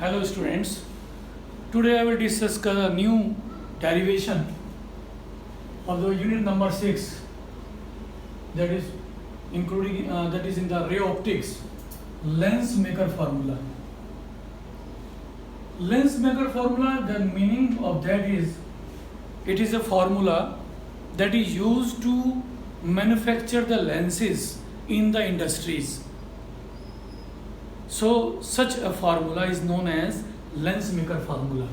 Hello students, today I will discuss a new derivation of the unit number 6, that is including that is in the ray optics, lens maker formula. Lens maker formula, the meaning of that is it is a formula that is used to manufacture the lenses in the industries. So such a formula is known as lens maker formula.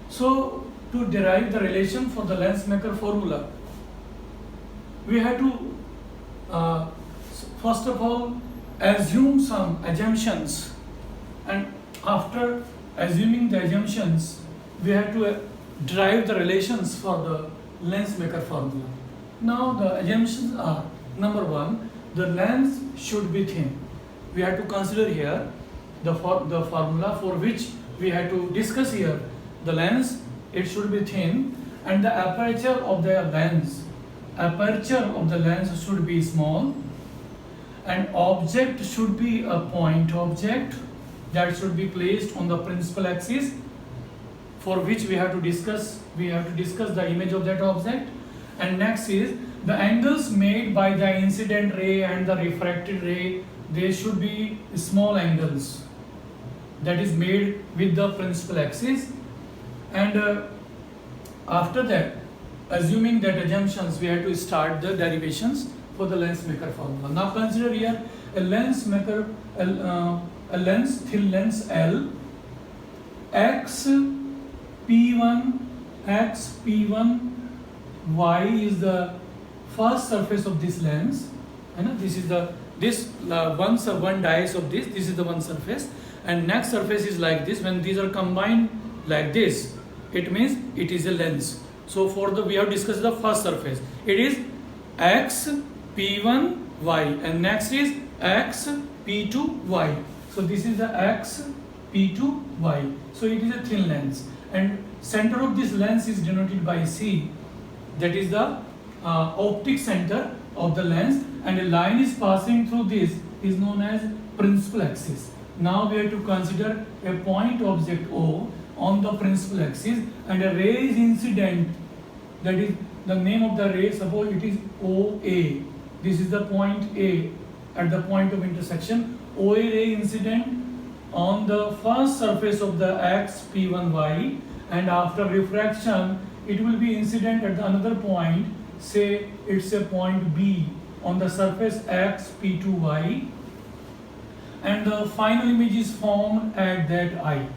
So to derive the relation for the lens maker formula, we have to first of all assume some assumptions, and after assuming the assumptions we have to derive the relations for the lens maker formula. Now the assumptions are: number one, the lens should be thin. We have to consider here the formula for which we have to discuss here. The lens, it should be thin, and the aperture of the lens should be small, and object should be a point object that should be placed on the principal axis, for which we have to discuss the image of that object. And next is the angles made by the incident ray and the refracted ray. They should be small angles that is made with the principal axis. And after that, assuming that assumptions, we have to start the derivations for the lens maker formula. Now consider here a lens maker, a lens, thin lens L, x p1 y is the first surface of this lens, and this is the one dice of this is the one surface, and next surface is like this. When these are combined like this, it means it is a lens. So for the we have discussed the first surface, it is x p1 y, and next is x p2 y. So this is the x p2 y. So it is a thin lens, and center of this lens is denoted by C, that is the optic center of the lens, and a line is passing through this is known as principal axis. Now we have to consider a point object O on the principal axis, and a ray is incident, that is the name of the ray, suppose it is OA. This is the point A at the point of intersection. OA ray incident on the first surface of the x p1y, and after refraction it will be incident at another point, say it's a point B on the surface x p2y, and the final image is formed at that I.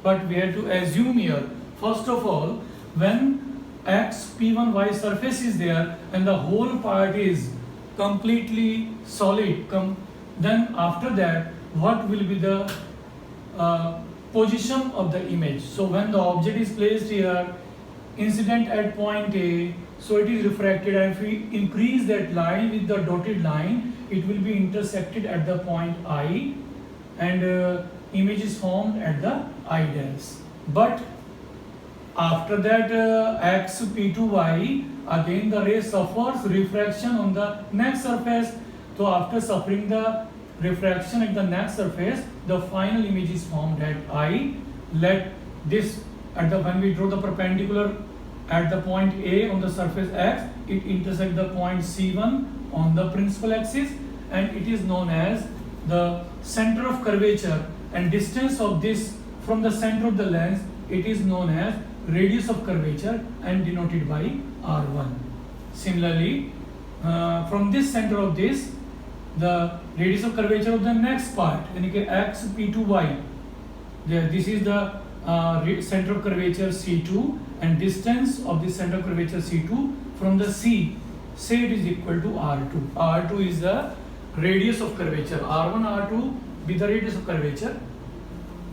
But we have to assume here, first of all, when x p1y surface is there and the whole part is completely solid, then after that what will be the position of the image? So when the object is placed here, incident at point A, so it is refracted, and if we increase that line with the dotted line, it will be intersected at the point I, and image is formed at the I dash. But after that x p2y, again the ray suffers refraction on the next surface. So after suffering the refraction at the next surface, the final image is formed at I. Let this when we draw the perpendicular at the point A on the surface x, it intersects the point C1 on the principal axis, and it is known as the center of curvature, and distance of this from the center of the lens, it is known as radius of curvature and denoted by R1. Similarly, from this center of this, the radius of curvature of the next part, x p2y, this is the center of curvature C2, and distance of the center of curvature C2 from the C, say it is equal to R2. R2 is the radius of curvature. R1, R2 be the radius of curvature.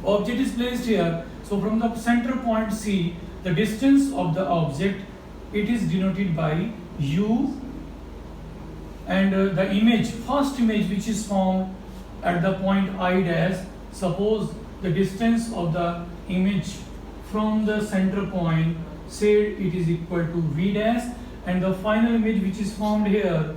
Object is placed here. So from the center point C, the distance of the object, it is denoted by U, and the image, first image which is formed at the point I dash, suppose the distance of the image from the center point, say it is equal to V dash, and the final image which is formed here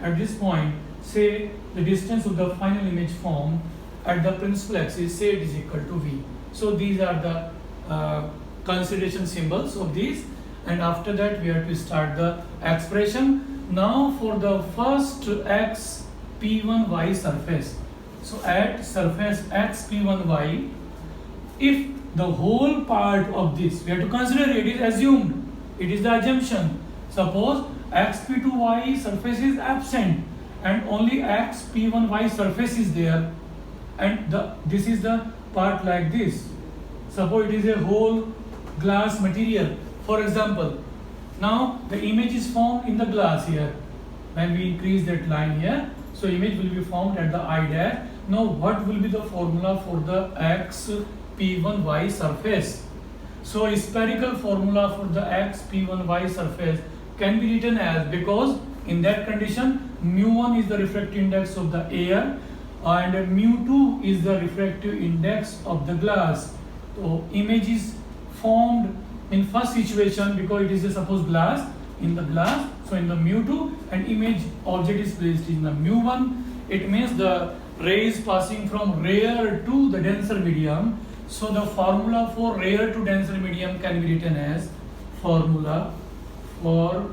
at this point, say the distance of the final image formed at the principal axis, say it is equal to V. So these are the consideration symbols of these, and after that we have to start the expression. Now for the first x P1y surface, so at surface x P1y, if the whole part of this, we have to consider it is assumed, it is the assumption. Suppose x P2y surface is absent and only x P1y surface is there, and this is the part like this. Suppose it is a whole glass material, for example. Now the image is formed in the glass here. When we increase that line here, so image will be formed at the I dash. Now what will be the formula for the x P1y surface? So spherical formula for the x P1y surface can be written as, because in that condition mu1 is the refractive index of the air and mu2 is the refractive index of the glass. So image is formed in first situation because it is a suppose glass, in the glass, so in the mu2, and image object is placed in the mu1. It means the rays passing from rare to the denser medium. So the formula for rare to denser medium can be written as formula for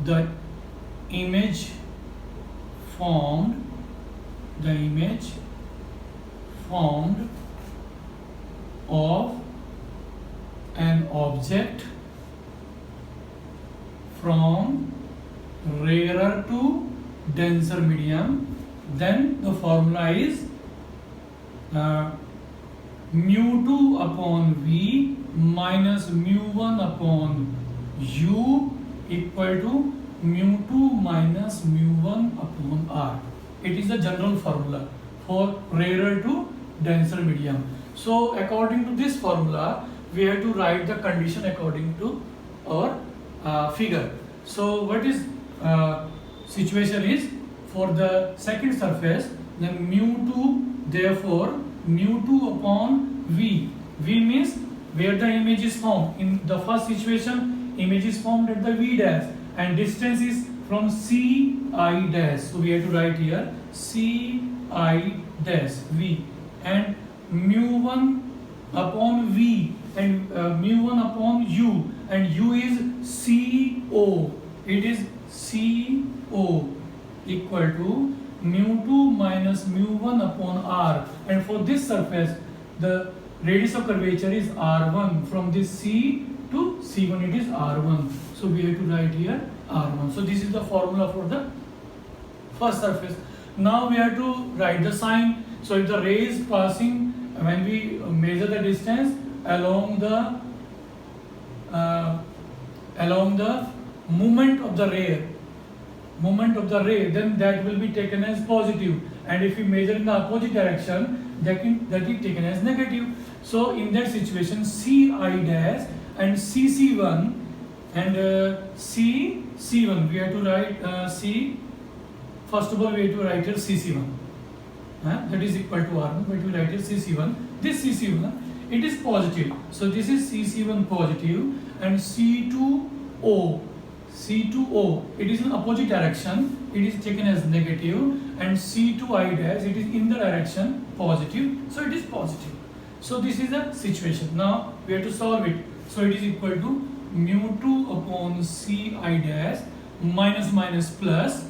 the image formed of an object from rarer to denser medium. Then the formula is mu2 upon V minus mu1 upon U equal to mu2 minus mu1 upon R. It is the general formula for rarer to denser medium. So according to this formula, we have to write the condition according to our figure. So what is situation is, for the second surface, then mu2, therefore mu2 upon V. V means where the image is formed. In the first situation, image is formed at the V dash and distance is from C I dash. So we have to write here C I dash V, and mu1 upon V and mu1 upon U, and U is CO. It is CO equal to mu2 minus mu1 upon R, and for this surface the radius of curvature is R1. From this C to C1 it is R1. So we have to write here R1. So this is the formula for the first surface. Now we have to write the sign. So if the ray is passing, when we measure the distance along the movement of the ray, then that will be taken as positive, and if we measure in the opposite direction, that is taken as negative. So in that situation, Ci dash and CC1 and CC1, we have to write C. First of all, we have to write here CC1. That is equal to R1, but we write here CC1. This CC1, it is positive. So this is CC1 positive, and C2O, it is in opposite direction, it is taken as negative, and C2I dash, it is in the direction positive, so it is positive. So this is the situation. Now we have to solve it. So it is equal to mu2 upon Ci dash minus minus plus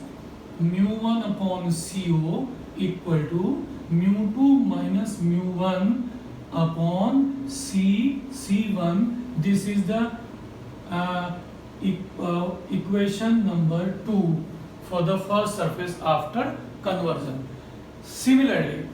mu1 upon CO equal to mu2 minus mu1 upon C1. This is the equation number 2 for the first surface after conversion. Similarly,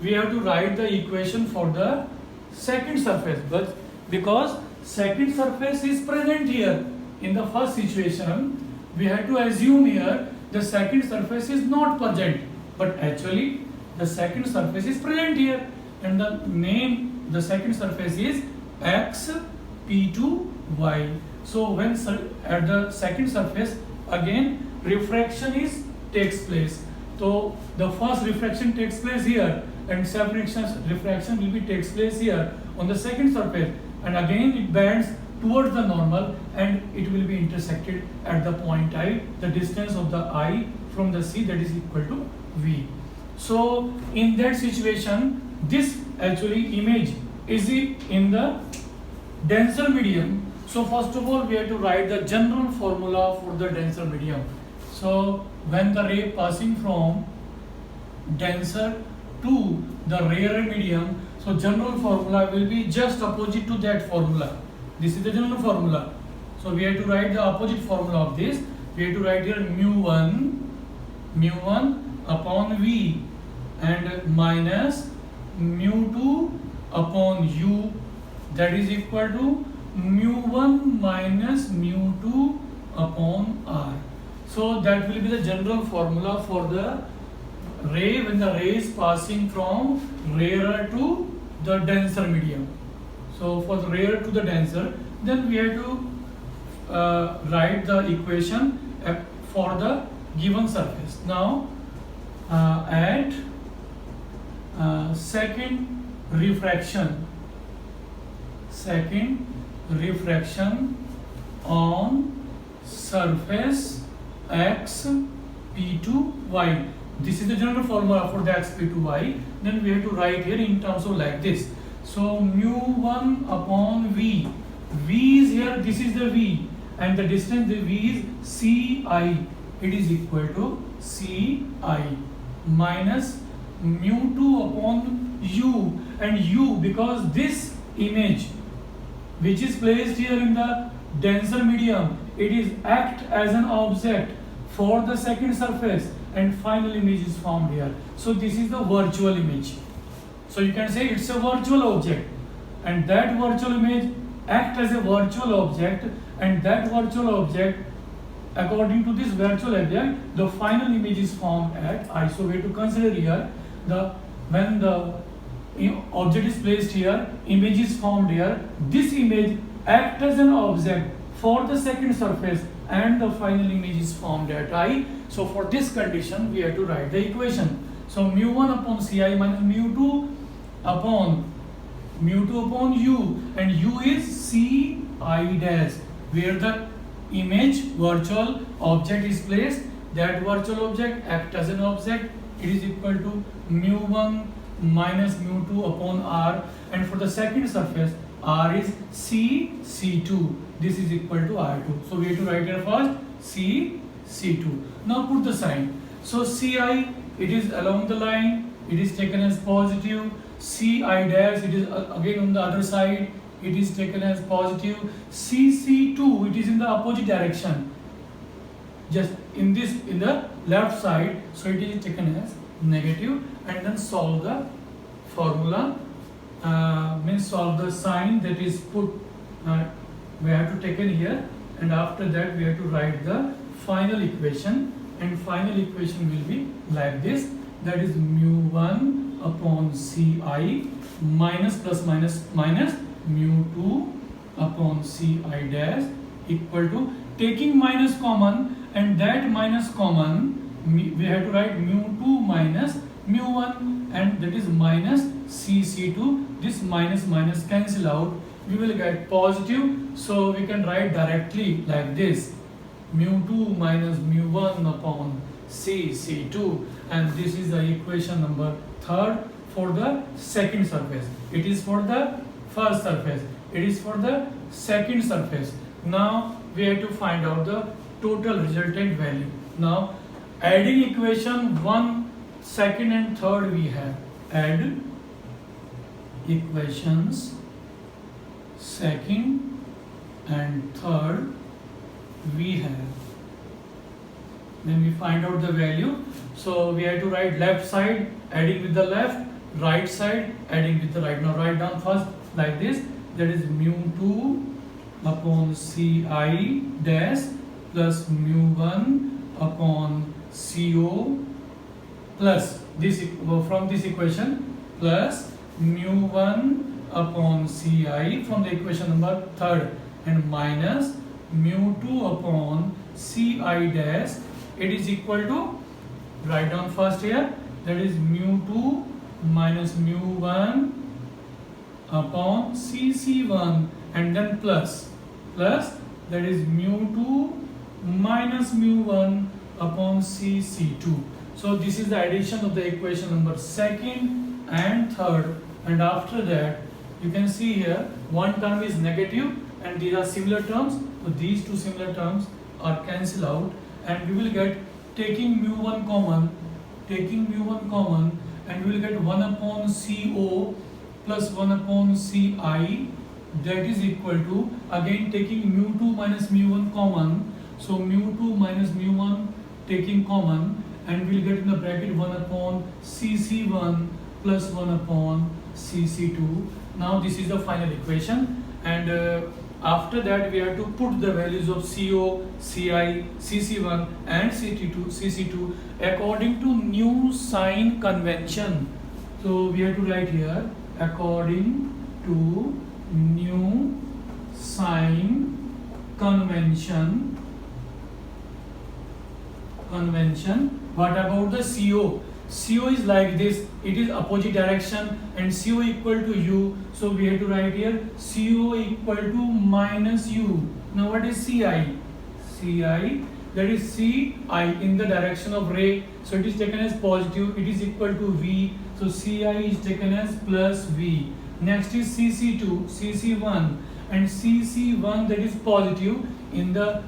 we have to write the equation for the second surface, but because second surface is present here in the first situation, we have to assume here the second surface is not present, but actually the second surface is present here, and the name the second surface is x P2y. So when at the second surface, again refraction takes place. So the first refraction takes place here, and refraction will be takes place here on the second surface, and again it bends towards the normal and it will be intersected at the point I. The distance of the I from the C, that is equal to V. So in that situation, this actually image is in the denser medium. So first of all we have to write the general formula for the denser medium. So when the ray passing from denser to the rarer medium, so general formula will be just opposite to that formula. This is the general formula. So we have to write the opposite formula of this. We have to write here mu1 upon V and minus mu2 upon U, that is equal to mu1 minus mu2 upon R. So that will be the general formula for the ray when the ray is passing from rarer to the denser medium. So for the rarer to the denser, then we have to write the equation for the given surface. Now at second refraction on surface x p2y. This is the general formula for the x p2y. Then we have to write here in terms of like this. So mu1 upon V. V is here, this is the V, and the distance, the V is Ci. It is equal to Ci minus mu2 upon U, and U, because this image which is placed here in the denser medium, it is act as an object for the second surface and final image is formed here. So this is the virtual image. So you can say it's a virtual object, and that virtual image act as a virtual object, and that virtual object, according to this virtual object, the final image is formed at I. So we have to consider here when the object is placed here, image is formed here, this image act as an object for the second surface and the final image is formed at I. So for this condition we have to write the equation. So mu1 upon Ci minus mu2 upon U, and U is Ci dash, where the image virtual object is placed. That virtual object act as an object. It is equal to mu1 minus mu2 upon R, and for the second surface R is C2. This is equal to R2. So we have to write here first C2. Now put the sign. So Ci, it is along the line, it is taken as positive. Ci dash, it is again on the other side, it is taken as positive. CC2, it is in the opposite direction, just in the left side, so it is taken as negative. And then solve the formula, means solve the sign that is put, we have to take in here, and after that we have to write the final equation, and final equation will be like this, that is mu1 upon Ci minus plus minus minus mu2 upon Ci dash equal to, taking minus common, and that minus common we have to write mu2 minus mu1, and that is minus CC2. This minus minus cancel out, we will get positive. So we can write directly like this, mu2 minus mu1 upon CC2, and this is the equation number 3rd for the second surface. It is for the first surface, it is for the second surface. Now we have to find out the total resultant value. Now adding equation 1, 2nd and 3rd, we have add equations 2nd and 3rd we have. Then we find out the value. So we have to write left side adding with the left, right side adding with the right. Now write down first like this, that is mu2 upon Ci dash plus mu1 upon CO plus this, from this equation, plus mu1 upon Ci from the equation number 3rd, and minus mu2 upon Ci dash, it is equal to, write down first here, that is mu2 minus mu1 upon CC1, and then plus plus that is mu2 minus mu1 upon cc2. So this is the addition of the equation number second and third, and after that you can see here one term is negative and these are similar terms, so these two similar terms are cancelled out and we will get, taking mu1 common, and we will get 1 upon co plus 1 upon ci, that is equal to, again taking mu2 minus mu1 common, so mu2 minus mu1 taking common, and we will get in the bracket 1 upon cc1 plus 1 upon cc2. Now this is the final equation, and after that we have to put the values of CO, CI, CC1 and CC2 according to new sign convention. So we have to write here according to new sign convention. What about the CO? CO is like this, it is opposite direction and CO equal to U, so we have to write here CO equal to minus U. Now what is CI? CI, that is CI in the direction of ray, so it is taken as positive, it is equal to V, so CI is taken as plus V. Next is CC2, CC1, and CC1 that is positive in the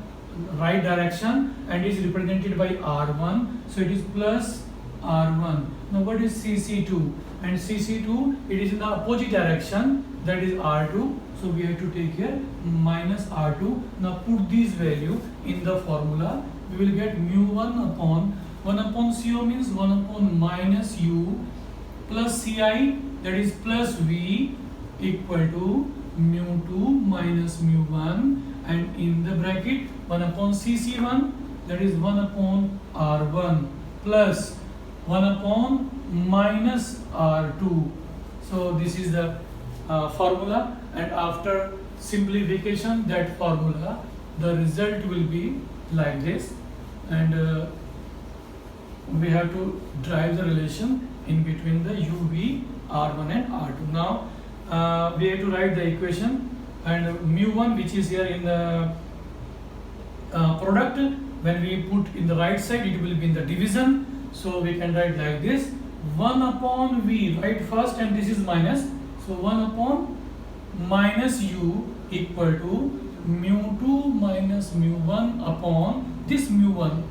right direction and is represented by R1, so it is plus R1. Now what is CC2? And CC2, it is in the opposite direction, that is R2, so we have to take here minus R2. Now put this value in the formula, we will get mu1 upon 1 upon CO means 1 upon minus U plus CI, that is plus V, equal to mu2 minus mu1, and in the bracket 1 upon cc1, that is 1 upon R1 plus 1 upon minus R2. So this is the formula, and after simplification that formula, the result will be like this, and we have to drive the relation in between the UV, R1 and R2. Now we have to write the equation, and mu1 which is here in the product, when we put in the right side it will be in the division, so we can write like this 1 upon V, right first, and this is minus, so 1 upon minus U equal to mu2 minus mu1 upon this mu1,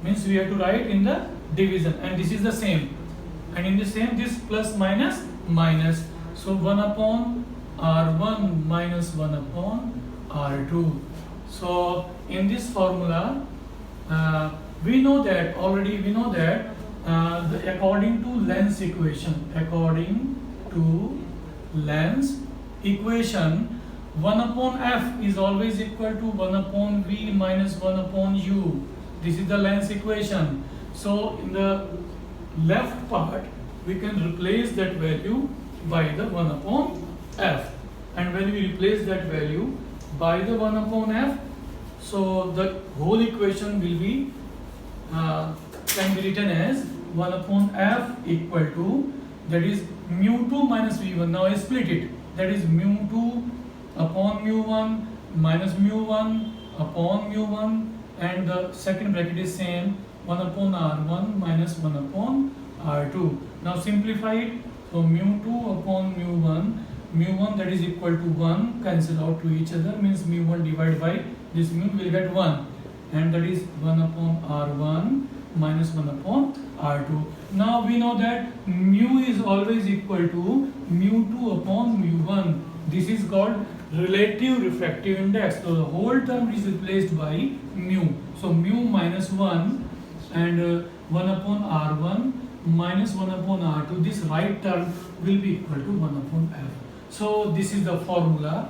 means we have to write in the division, and this is the same, and in the same this plus minus minus, so 1 upon R1 minus 1 upon R2. So in this formula we know that according to Lenz equation 1 upon F is always equal to 1 upon V minus 1 upon U. This is the Lenz equation. So in the left part we can replace that value by the 1 upon F, and when we replace that value by the 1 upon F, so the whole equation will be can be written as 1 upon F equal to, that is mu2 minus V1. Now I split it, that is mu2 upon mu1 minus mu1 upon mu1, and the second bracket is same, 1 upon R1 minus 1 upon R2. Now simplify it, so mu2 upon mu1 that is equal to 1, cancel out to each other, means mu1 divided by this mu will get 1, and that is 1 upon R1 minus 1 upon R2. Now we know that mu is always equal to mu2 upon mu1. This is called relative refractive index. So the whole term is replaced by mu. So mu minus 1 and 1 upon R1 minus 1 upon R2. This right term will be equal to 1 upon F. So this is the formula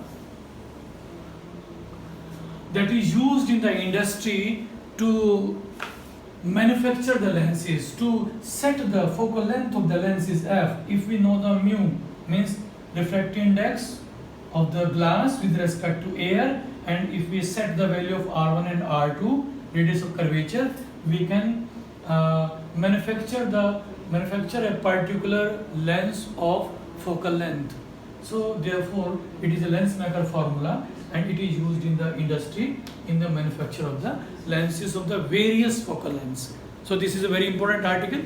that is used in the industry to manufacture the lenses, to set the focal length of the lens is F. If we know the mu, means refractive index of the glass with respect to air, and if we set the value of R1 and R2, radius of curvature, we can manufacture a particular lens of focal length. So therefore it is a lens maker formula, and it is used in the industry in the manufacture of the lenses of the various focal lengths. So this is a very important article.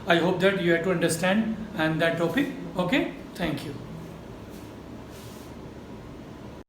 I hope that you have to understand and that topic. Okay, thank you.